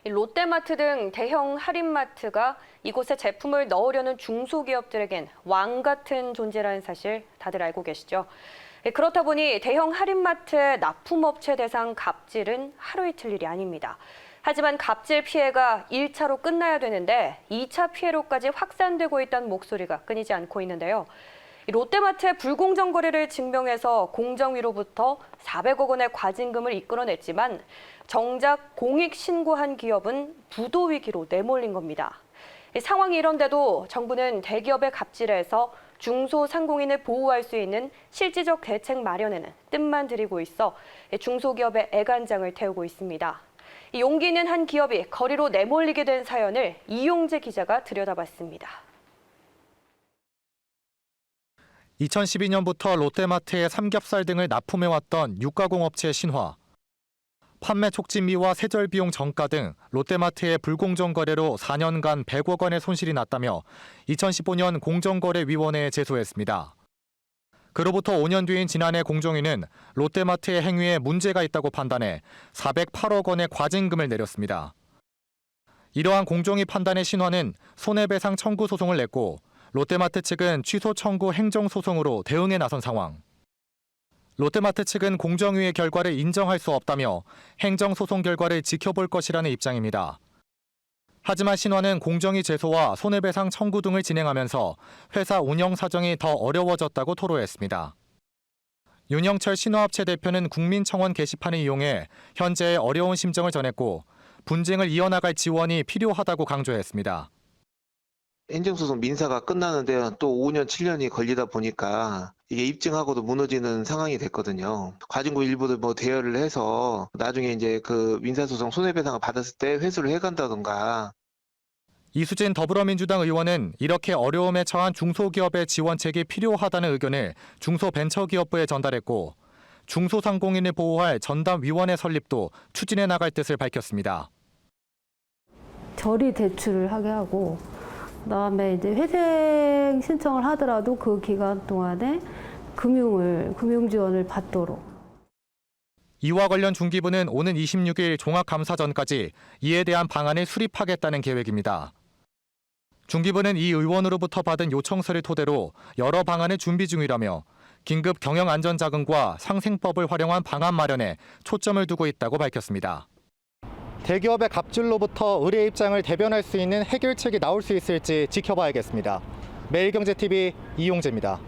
롯데마트 등 대형 할인마트가 이곳에 제품을 넣으려는 중소기업들에겐 왕 같은 존재라는 사실 다들 알고 계시죠? 그렇다 보니 대형 할인마트의 납품업체 대상 갑질은 하루 이틀 일이 아닙니다. 하지만 갑질 피해가 1차로 끝나야 되는데 2차 피해로까지 확산되고 있다는 목소리가 끊이지 않고 있는데요. 롯데마트의 불공정 거래를 증명해서 공정위로부터 400억 원의 과징금을 이끌어냈지만 정작 공익 신고한 기업은 부도 위기로 내몰린 겁니다. 상황이 이런데도 정부는 대기업의 갑질에서 중소상공인을 보호할 수 있는 실질적 대책 마련에는 뜸만 들이고 있어 중소기업의 애간장을 태우고 있습니다. 용기 있는 한 기업이 거리로 내몰리게 된 사연을 이용재 기자가 들여다봤습니다. 2012년부터 롯데마트에 삼겹살 등을 납품해왔던 육가공업체 신화. 판매 촉진비와 세절 비용 정가 등 롯데마트의 불공정 거래로 4년간 100억 원의 손실이 났다며 2015년 공정거래위원회에 제소했습니다. 그로부터 5년 뒤인 지난해 공정위는 롯데마트의 행위에 문제가 있다고 판단해 408억 원의 과징금을 내렸습니다. 이러한 공정위 판단의 신화는 손해배상 청구 소송을 냈고 롯데마트 측은 취소 청구 행정소송으로 대응에 나선 상황. 롯데마트 측은 공정위의 결과를 인정할 수 없다며 행정소송 결과를 지켜볼 것이라는 입장입니다. 하지만 신화는 공정위 제소와 손해배상 청구 등을 진행하면서 회사 운영 사정이 더 어려워졌다고 토로했습니다. 윤영철 신화업체 대표는 국민청원 게시판을 이용해 현재의 어려운 심정을 전했고 분쟁을 이어나갈 지원이 필요하다고 강조했습니다. 행정소송 민사가 끝나는데 또 5년, 7년이 걸리다 보니까 이게 입증하고도 무너지는 상황이 됐거든요. 과징금 일부를 대여를 해서 나중에 이제 그 민사소송 손해배상을 받았을 때 회수를 해간다던가. 이수진 더불어민주당 의원은 이렇게 어려움에 처한 중소기업의 지원책이 필요하다는 의견을 중소벤처기업부에 전달했고 중소상공인을 보호할 전담위원회 설립도 추진해 나갈 뜻을 밝혔습니다. 저리 대출을 하게 하고 그다음에 이제 회생 신청을 하더라도 그 기간 동안에 금융 지원을 받도록. 이와 관련 중기부는 오는 26일 종합감사 전까지 이에 대한 방안을 수립하겠다는 계획입니다. 중기부는 이 의원으로부터 받은 요청서를 토대로 여러 방안을 준비 중이라며 긴급 경영안전자금과 상생법을 활용한 방안 마련에 초점을 두고 있다고 밝혔습니다. 대기업의 갑질로부터 의뢰 입장을 대변할 수 있는 해결책이 나올 수 있을지 지켜봐야겠습니다. 매일경제TV 이용재입니다.